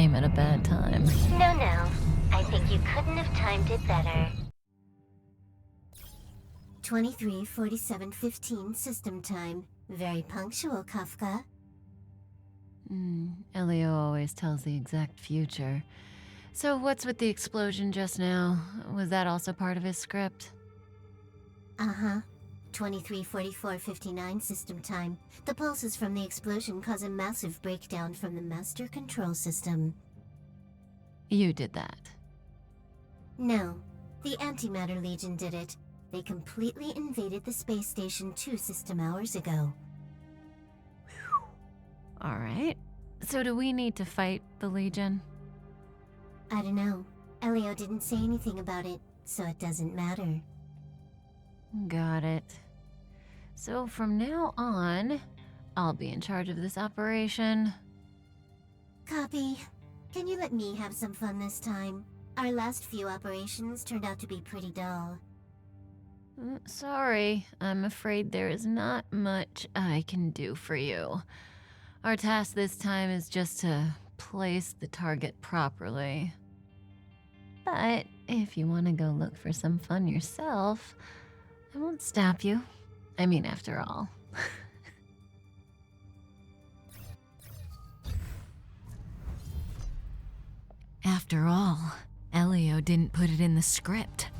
came at a bad time. No. I think you couldn't have timed it better. 23:47:15 system time. Very punctual, Kafka. Elio always tells the exact future. So what's with the explosion just now? Was that also part of his script? Uh-huh. 23:44:59 system time. The pulses from the explosion cause a massive breakdown from the master control system. You did that. No, the Antimatter Legion did it. They completely invaded the space station 2 system hours ago. All right. So do we need to fight the Legion? I don't know. Elio didn't say anything about it, so it doesn't matter. Got it. So from now on, I'll be in charge of this operation. Copy. Can you let me have some fun this time? Our last few operations turned out to be pretty dull. Sorry, I'm afraid there is not much I can do for you. Our task this time is just to place the target properly. But if you want to go look for some fun yourself, I won't stop you. I mean, after all. After all, Elio didn't put it in the script.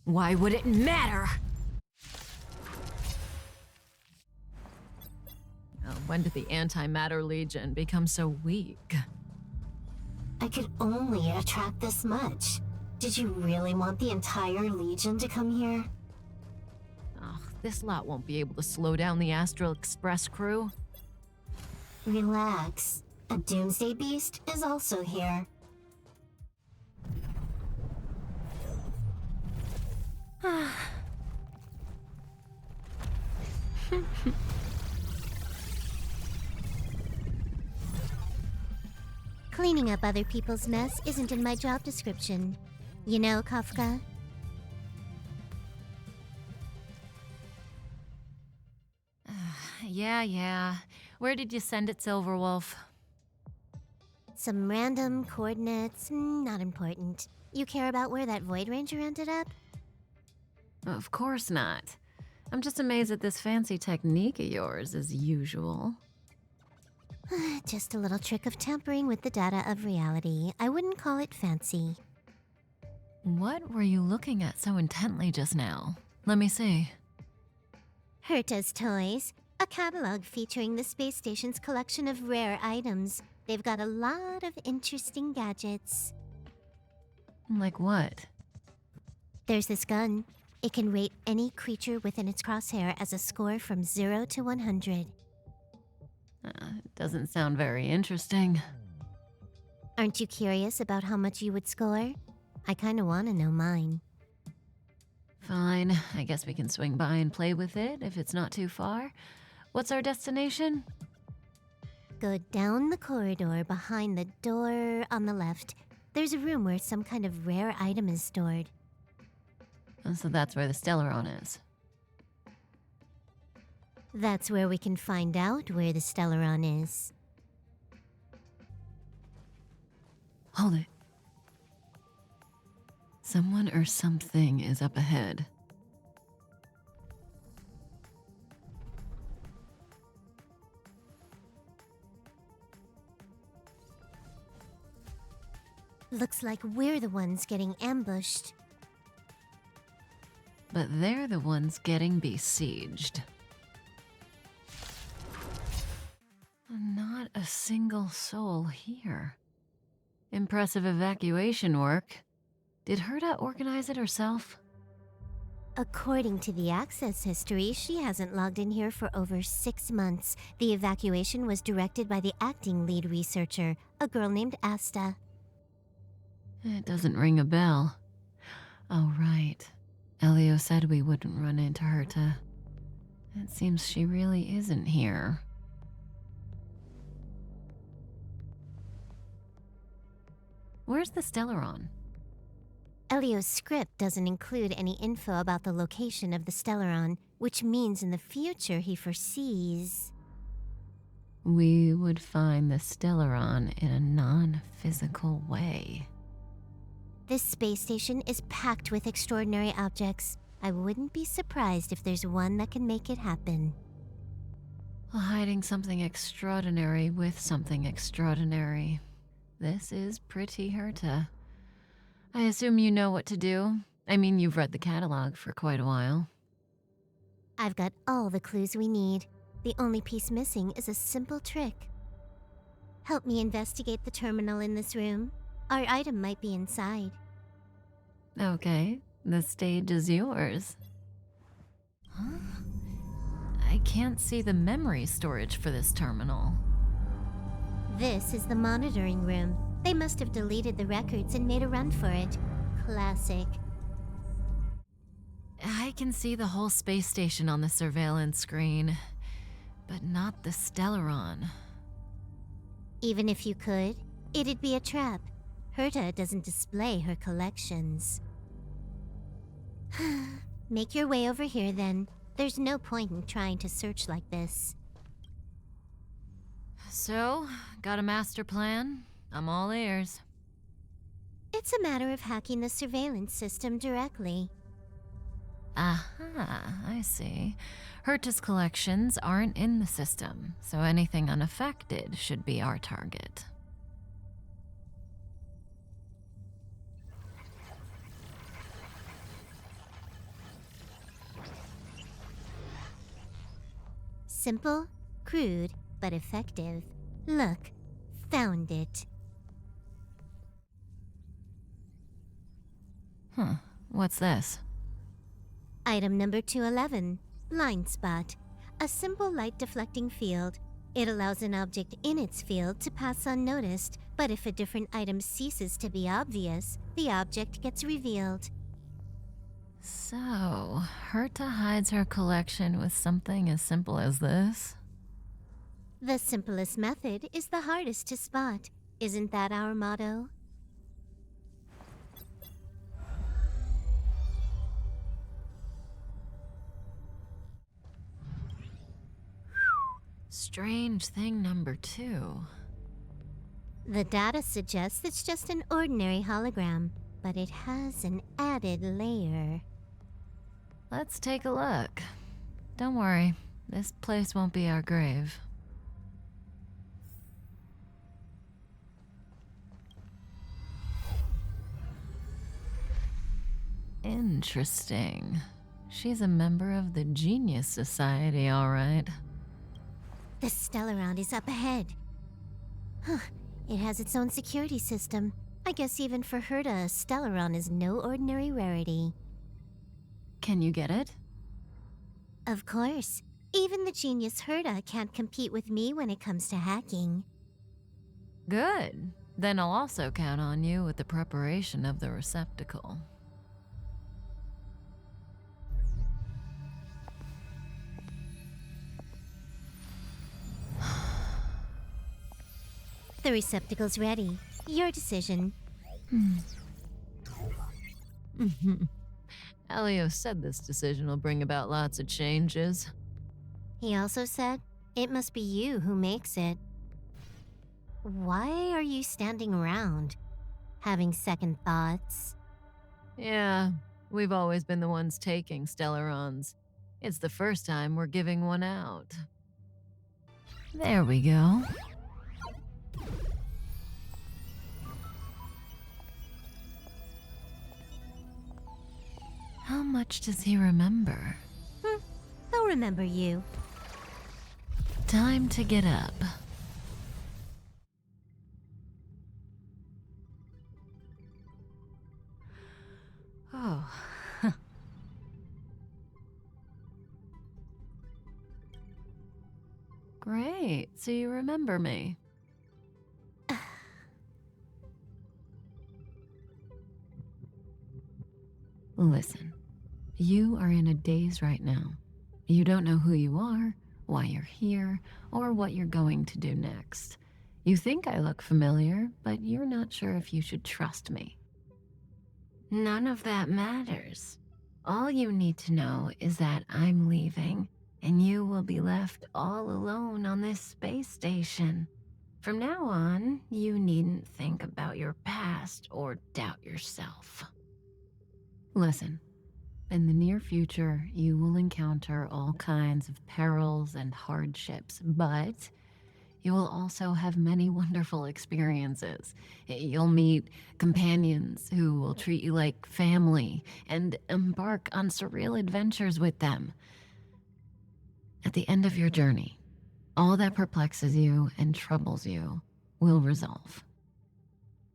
Why would it matter? When did the Antimatter Legion become so weak? I could only attract this much. Did you really want the entire Legion to come here? This lot won't be able to slow down the Astral Express crew. Relax. A Doomsday Beast is also here. Cleaning up other people's mess isn't in my job description. You know, Kafka? Yeah. Where did you send it, Silverwolf? Some random coordinates, not important. You care about where that Void Ranger ended up? Of course not. I'm just amazed at this fancy technique of yours, as usual. Just a little trick of tampering with the data of reality. I wouldn't call it fancy. What were you looking at so intently just now? Let me see. Herta's Toys, a catalog featuring the space station's collection of rare items. They've got a lot of interesting gadgets. Like what? There's this gun. It can rate any creature within its crosshair as a score from 0 to 100. Doesn't sound very interesting. Aren't you curious about how much you would score? I kinda wanna know mine. Fine, I guess we can swing by and play with it if it's not too far. What's our destination? Go down the corridor behind the door on the left. There's a room where some kind of rare item is stored. So that's where the Stellaron is. That's where we can find out where the Stellaron is. Hold it. Someone or something is up ahead. Looks like we're the ones getting ambushed. But they're the ones getting besieged. Not a single soul here. Impressive evacuation work. Did Herta organize it herself? According to the access history, she hasn't logged in here for over 6 months. The evacuation was directed by the acting lead researcher, a girl named Asta. It doesn't ring a bell. Oh, right. Elio said we wouldn't run into Herta. It seems she really isn't here. Where's the Stellaron? Elio's script doesn't include any info about the location of the Stellaron, which means in the future he foresees... we would find the Stellaron in a non-physical way. This space station is packed with extraordinary objects. I wouldn't be surprised if there's one that can make it happen. Well, hiding something extraordinary with something extraordinary. This is pretty Herta. I assume you know what to do. I mean, you've read the catalog for quite a while. I've got all the clues we need. The only piece missing is a simple trick. Help me investigate the terminal in this room. Our item might be inside. Okay, the stage is yours. Huh? I can't see the memory storage for this terminal. This is the monitoring room. They must have deleted the records and made a run for it. Classic. I can see the whole space station on the surveillance screen, but not the Stellaron. Even if you could, it'd be a trap. Herta doesn't display her collections. Make your way over here then. There's no point in trying to search like this. So, got a master plan? I'm all ears. It's a matter of hacking the surveillance system directly. Aha, I see. Herta's collections aren't in the system, so anything unaffected should be our target. Simple, crude, but effective. Look, found it. Huh, what's this? Item number 211, blind spot. A simple light deflecting field. It allows an object in its field to pass unnoticed, but if a different item ceases to be obvious, the object gets revealed. So, Herta hides her collection with something as simple as this? The simplest method is the hardest to spot. Isn't that our motto? Strange thing number 2. The data suggests it's just an ordinary hologram, but it has an added layer. Let's take a look. Don't worry, this place won't be our grave. Interesting. She's a member of the Genius Society, all right. The Stellaron is up ahead. Huh, it has its own security system. I guess even for Herta, a Stellaron is no ordinary rarity. Can you get it? Of course. Even the genius Herta can't compete with me when it comes to hacking. Good. Then I'll also count on you with the preparation of the receptacle. The receptacle's ready. Your decision. Elio said this decision will bring about lots of changes. He also said, it must be you who makes it. Why are you standing around? Having second thoughts? Yeah, we've always been the ones taking Stellarons. It's the first time we're giving one out. There we go. How much does he remember? He'll remember you. Time to get up. Oh. Great, so you remember me. Listen, you are in a daze right now. You don't know who you are, why you're here, or what you're going to do next. You think I look familiar, but you're not sure if you should trust me. None of that matters. All you need to know is that I'm leaving, and you will be left all alone on this space station. From now on, you needn't think about your past or doubt yourself. Listen, in the near future, you will encounter all kinds of perils and hardships, but you will also have many wonderful experiences. You'll meet companions who will treat you like family and embark on surreal adventures with them. At the end of your journey, all that perplexes you and troubles you will resolve.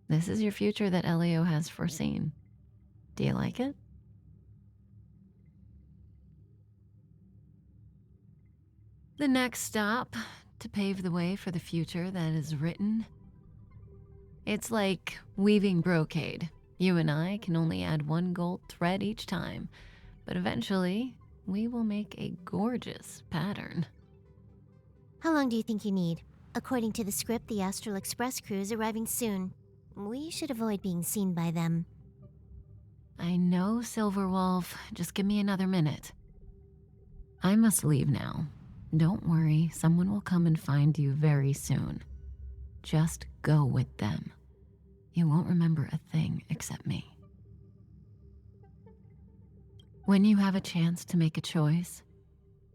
This is your future that Elio has foreseen. Do you like it? The next stop, to pave the way for the future that is written. It's like weaving brocade. You and I can only add one gold thread each time, but eventually we will make a gorgeous pattern. How long do you think you need? According to the script, the Astral Express crew is arriving soon. We should avoid being seen by them. I know, Silverwolf. Just give me another minute. I must leave now. Don't worry, someone will come and find you very soon. Just go with them. You won't remember a thing except me. When you have a chance to make a choice,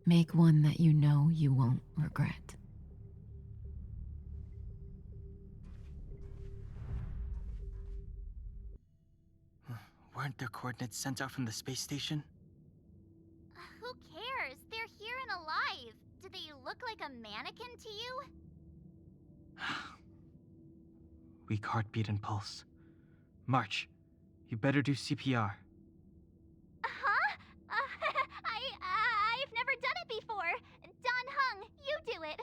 make one that you know you won't regret. Weren't their coordinates sent out from the space station? Who cares? They're here and alive. Do they look like a mannequin to you? Weak heartbeat and pulse. March, you better do CPR. Huh? I've never done it before. Don Hung, you do it.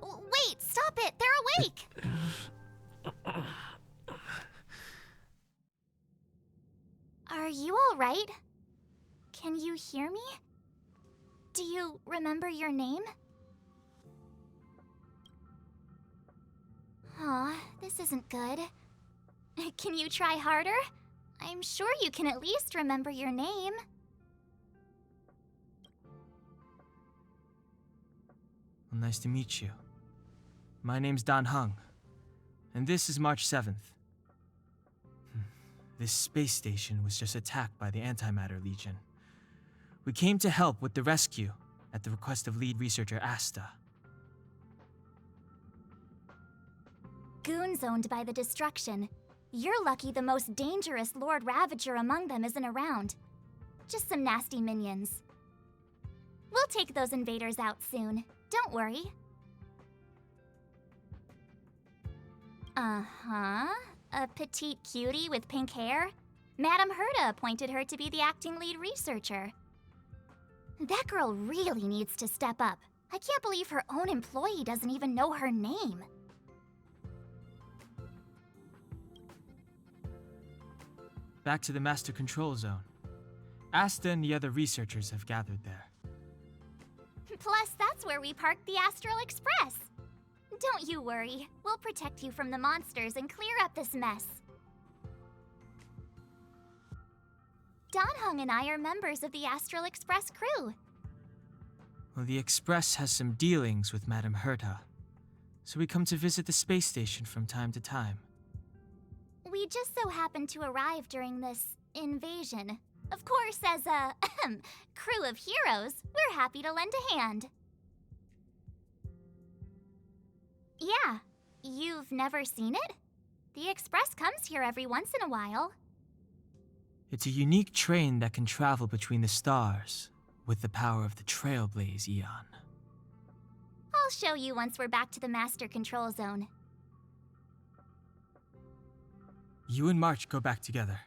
Wait, stop it! They're awake! Are you all right? Can you hear me? Do you remember your name? Aw, this isn't good. Can you try harder? I'm sure you can at least remember your name. Well, nice to meet you. My name's Don Hung, and this is March 7th. This space station was just attacked by the Antimatter Legion. We came to help with the rescue at the request of lead researcher Asta. Goons owned by the destruction. You're lucky the most dangerous Lord Ravager among them isn't around. Just some nasty minions. We'll take those invaders out soon. Don't worry. Uh-huh. A petite cutie with pink hair? Madame Herta appointed her to be the acting lead researcher. That girl really needs to step up. I can't believe her own employee doesn't even know her name. Back to the Master Control Zone. Asta and the other researchers have gathered there. Plus, that's where we parked the Astral Express. Don't you worry. We'll protect you from the monsters and clear up this mess. Don Hung and I are members of the Astral Express crew. Well, the Express has some dealings with Madame Herta, so we come to visit the space station from time to time. We just so happened to arrive during this invasion. Of course, as a crew of heroes, we're happy to lend a hand. Yeah, you've never seen it? The Express comes here every once in a while. It's a unique train that can travel between the stars with the power of the Trailblazer Eon. I'll show you once we're back to the Master Control Zone. You and March go back together.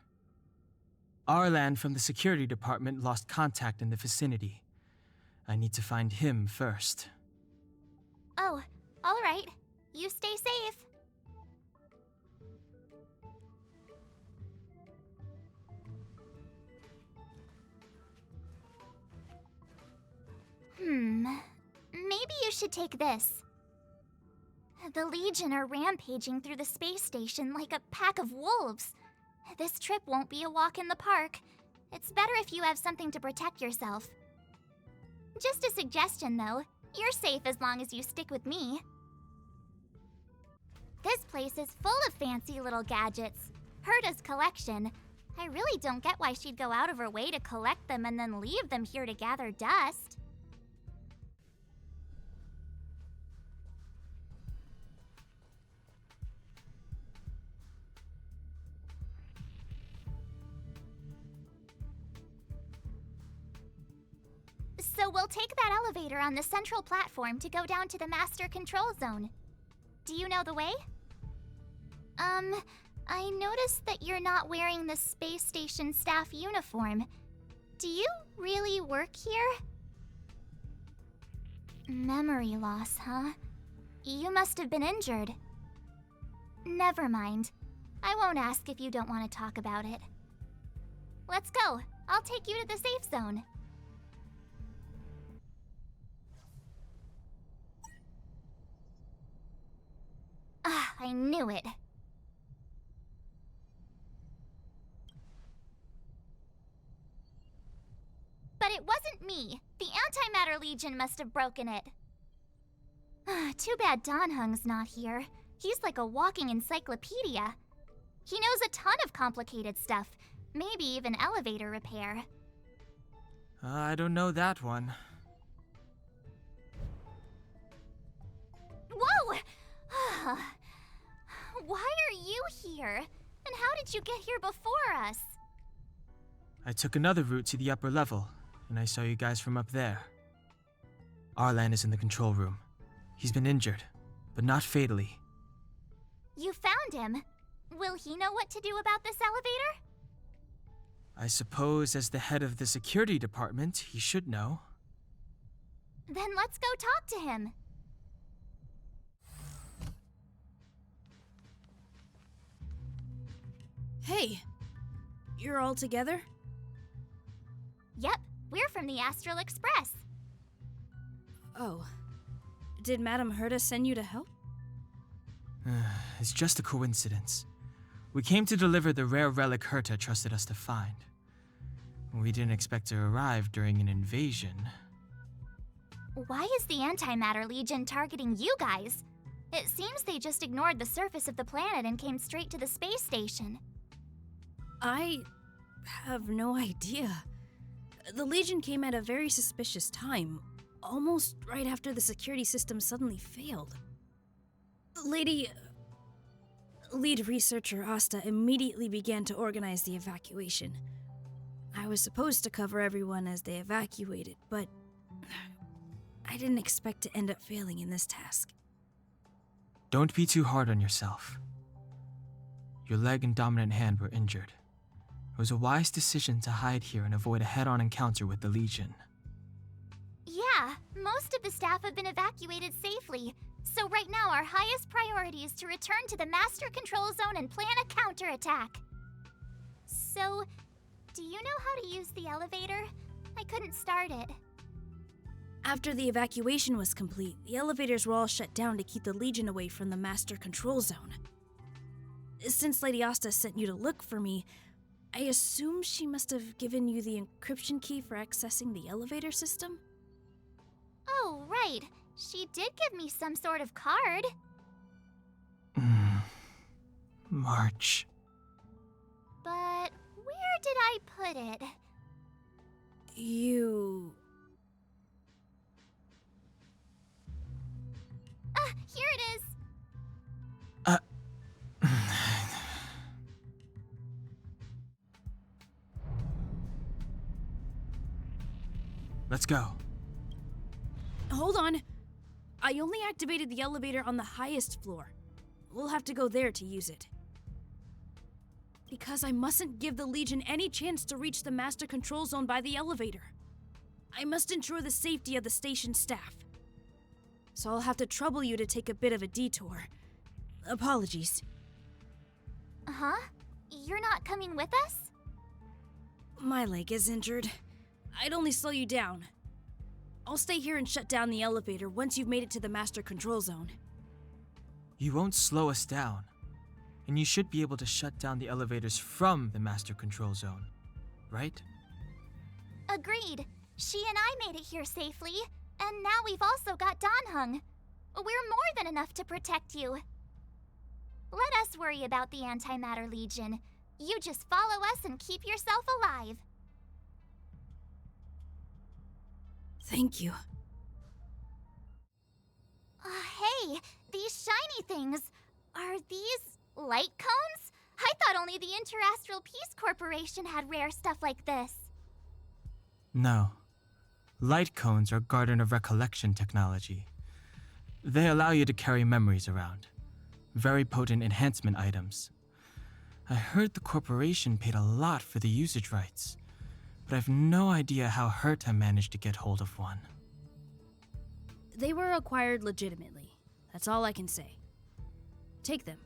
Arlan from the security department lost contact in the vicinity. I need to find him first. Oh, all right. You stay safe. Maybe you should take this. The Legion are rampaging through the space station like a pack of wolves. This trip won't be a walk in the park. It's better if you have something to protect yourself. Just a suggestion, though. You're safe as long as you stick with me. This place is full of fancy little gadgets. Herta's collection. I really don't get why she'd go out of her way to collect them and then leave them here to gather dust. So we'll take that elevator on the central platform to go down to the master control zone. Do you know the way? I noticed that you're not wearing the space station staff uniform. Do you really work here? Memory loss, huh? You must have been injured. Never mind. I won't ask if you don't want to talk about it. Let's go. I'll take you to the safe zone. Ah, I knew it. But it wasn't me. The Antimatter Legion must have broken it. Too bad Donhung's not here. He's like a walking encyclopedia. He knows a ton of complicated stuff, maybe even elevator repair. I don't know that one. Whoa! Why are you here? And how did you get here before us? I took another route to the upper level, and I saw you guys from up there. Arlan is in the control room. He's been injured, but not fatally. You found him. Will he know what to do about this elevator? I suppose as the head of the security department, he should know. Then let's go talk to him. Hey, you're all together? Yep, we're from the Astral Express. Oh. Did Madame Herta send you to help? It's just a coincidence. We came to deliver the rare relic Herta trusted us to find. We didn't expect to arrive during an invasion. Why is the Antimatter Legion targeting you guys? It seems they just ignored the surface of the planet and came straight to the space station. I have no idea. The Legion came at a very suspicious time, almost right after the security system suddenly failed. Lead researcher Asta immediately began to organize the evacuation. I was supposed to cover everyone as they evacuated, but I didn't expect to end up failing in this task. Don't be too hard on yourself. Your leg and dominant hand were injured. It was a wise decision to hide here and avoid a head-on encounter with the Legion. Yeah, most of the staff have been evacuated safely. So right now our highest priority is to return to the Master Control Zone and plan a counterattack. So, do you know how to use the elevator? I couldn't start it. After the evacuation was complete, the elevators were all shut down to keep the Legion away from the Master Control Zone. Since Lady Asta sent you to look for me, I assume she must have given you the encryption key for accessing the elevator system? Oh, right. She did give me some sort of card. March. But where did I put it? You... Here it is. Let's go. Hold on. I only activated the elevator on the highest floor. We'll have to go there to use it. Because I mustn't give the Legion any chance to reach the Master Control Zone by the elevator. I must ensure the safety of the station staff. So I'll have to trouble you to take a bit of a detour. Apologies. Huh? You're not coming with us? My leg is injured. I'd only slow you down. I'll stay here and shut down the elevator once you've made it to the Master Control Zone. You won't slow us down. And you should be able to shut down the elevators from the Master Control Zone, right? Agreed. She and I made it here safely, and now we've also got Danhung. We're more than enough to protect you. Let us worry about the Antimatter Legion. You just follow us and keep yourself alive. Thank you. Hey, these shiny things. Are these light cones? I thought only the Interastral Peace Corporation had rare stuff like this. No. Light cones are Garden of Recollection technology. They allow you to carry memories around. Very potent enhancement items. I heard the corporation paid a lot for the usage rights, but I've no idea how Herta managed to get hold of one. They were acquired legitimately. That's all I can say. Take them.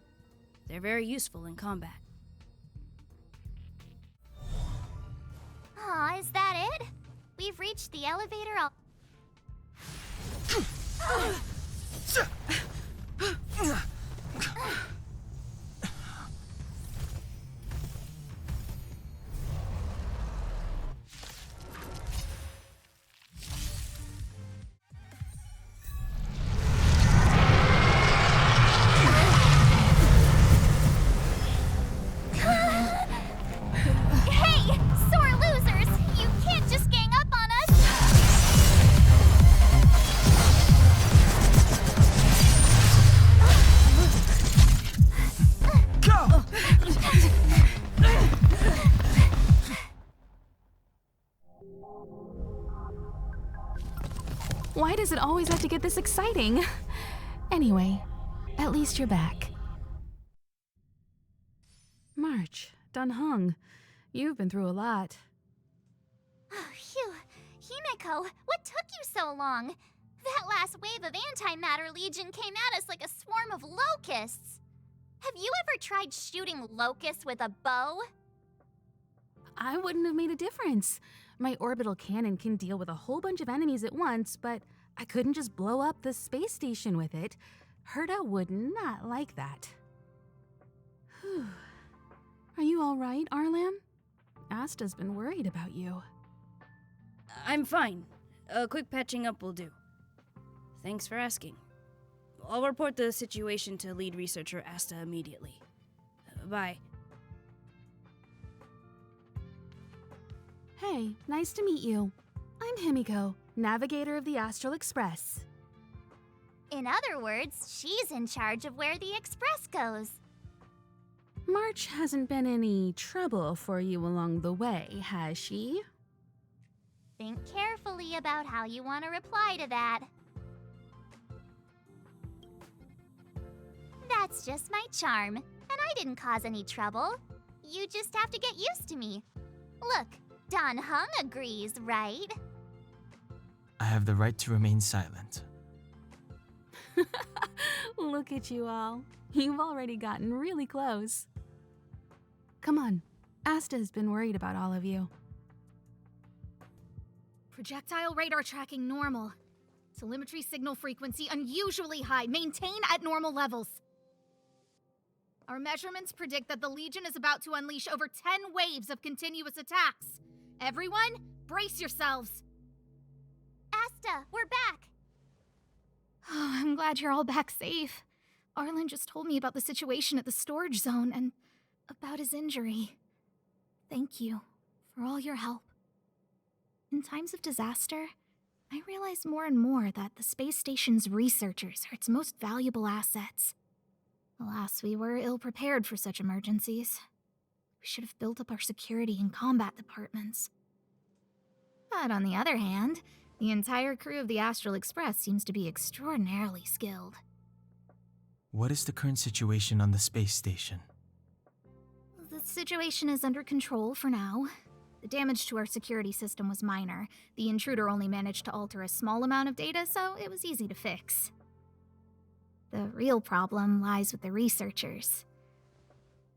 They're very useful in combat. Aw, is that it? We've reached the elevator Hey! Sore losers! You can't just gang up on us! Go! Why does it always have to get this exciting? Anyway, at least you're back. March, Danhung, you've been through a lot. Oh, phew. Himeko, what took you so long? That last wave of Antimatter Legion came at us like a swarm of locusts. Have you ever tried shooting locusts with a bow? I wouldn't have made a difference. My orbital cannon can deal with a whole bunch of enemies at once, but I couldn't just blow up the space station with it. Herta would not like that. Whew. Are you all right, Arlam? Asta's been worried about you. I'm fine. A quick patching up will do. Thanks for asking. I'll report the situation to lead researcher Asta immediately. Bye. Hey, nice to meet you. I'm Himiko, navigator of the Astral Express. In other words, she's in charge of where the express goes. March hasn't been any trouble for you along the way, has she? Think carefully about how you want to reply to that. That's just my charm, and I didn't cause any trouble. You just have to get used to me. Look, Danhung agrees, right? I have the right to remain silent. Look at you all. You've already gotten really close. Come on, Asta's been worried about all of you. Projectile radar tracking normal. Telemetry signal frequency unusually high. Maintain at normal levels. Our measurements predict that the Legion is about to unleash over 10 waves of continuous attacks. Everyone, brace yourselves. Asta, we're back. Oh, I'm glad you're all back safe. Arlen just told me about the situation at the storage zone and about his injury. Thank you for all your help. In times of disaster, I realize more and more that the space station's researchers are its most valuable assets. Alas, we were ill-prepared for such emergencies. We should have built up our security and combat departments. But on the other hand, the entire crew of the Astral Express seems to be extraordinarily skilled. What is the current situation on the space station? The situation is under control for now. The damage to our security system was minor. The intruder only managed to alter a small amount of data, so it was easy to fix. The real problem lies with the researchers.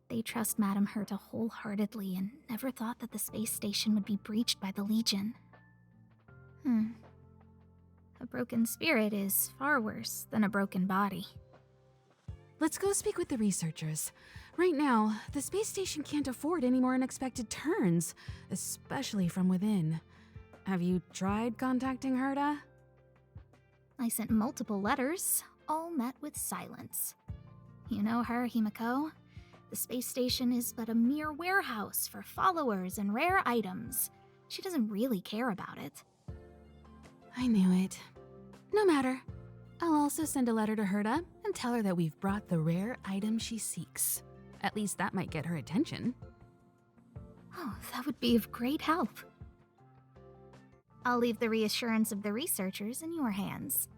They trust Madame Herta wholeheartedly and never thought that the space station would be breached by the Legion. A broken spirit is far worse than a broken body. Let's go speak with the researchers. Right now, the space station can't afford any more unexpected turns, especially from within. Have you tried contacting Herta? I sent multiple letters, all met with silence. You know her, Himiko. The space station is but a mere warehouse for followers and rare items. She doesn't really care about it. I knew it. No matter. I'll also send a letter to Herta and tell her that we've brought the rare item she seeks. At least that might get her attention. Oh, that would be of great help. I'll leave the reassurance of the researchers in your hands.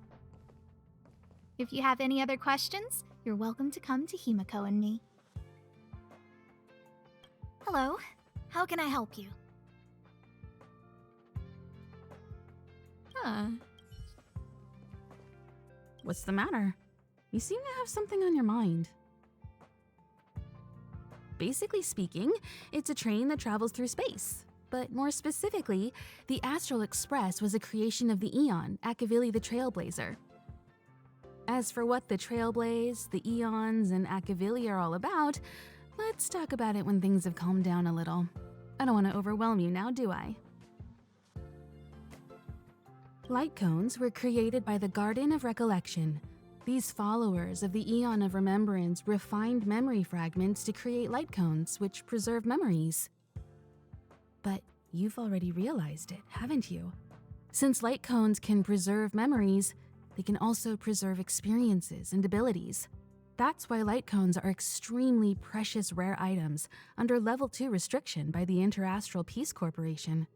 If you have any other questions, you're welcome to come to Himiko and me. Hello, how can I help you? What's the matter? You seem to have something on your mind. Basically speaking, it's a train that travels through space. But more specifically, the Astral Express was a creation of the Eon, Akavili the Trailblazer. As for what the Trailblaze, the Eons, and Akavili are all about, let's talk about it when things have calmed down a little. I don't want to overwhelm you now, do I? Light cones were created by the Garden of Recollection. These followers of the Eon of Remembrance refined memory fragments to create light cones, which preserve memories. But you've already realized it, haven't you? Since light cones can preserve memories, they can also preserve experiences and abilities. That's why light cones are extremely precious rare items under Level 2 restriction by the Interastral Peace Corporation.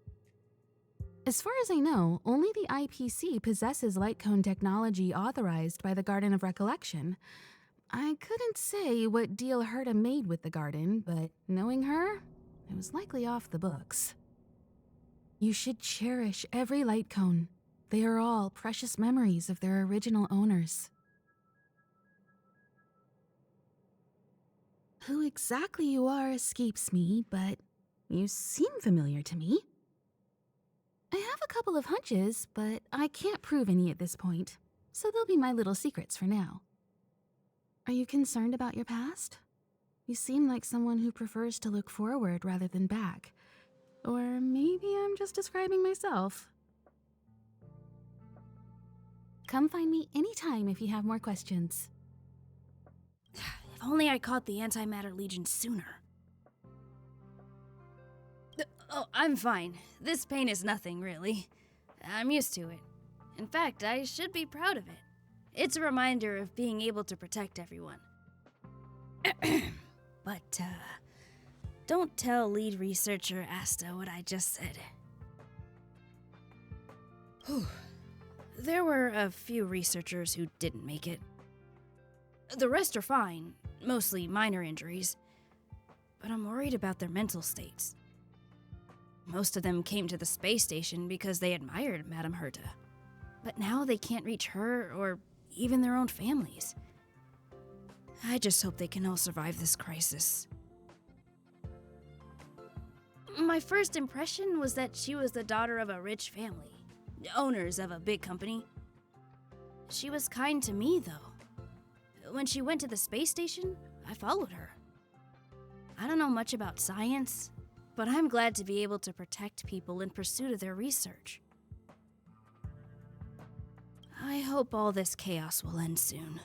As far as I know, only the IPC possesses light cone technology authorized by the Garden of Recollection. I couldn't say what deal Herta made with the Garden, but knowing her, it was likely off the books. You should cherish every light cone. They are all precious memories of their original owners. Who exactly you are escapes me, but you seem familiar to me. I have a couple of hunches, but I can't prove any at this point, so they'll be my little secrets for now. Are you concerned about your past? You seem like someone who prefers to look forward rather than back. Or maybe I'm just describing myself. Come find me anytime if you have more questions. If only I caught the Antimatter Legion sooner. Oh, I'm fine. This pain is nothing, really. I'm used to it. In fact, I should be proud of it. It's a reminder of being able to protect everyone. But, don't tell lead researcher Asta what I just said. Whew. There were a few researchers who didn't make it. The rest are fine, mostly minor injuries. But I'm worried about their mental states. Most of them came to the space station because they admired Madame Herta. But now they can't reach her or even their own families. I just hope they can all survive this crisis. My first impression was that she was the daughter of a rich family, owners of a big company. She was kind to me, though. When she went to the space station, I followed her. I don't know much about science, but I'm glad to be able to protect people in pursuit of their research. I hope all this chaos will end soon.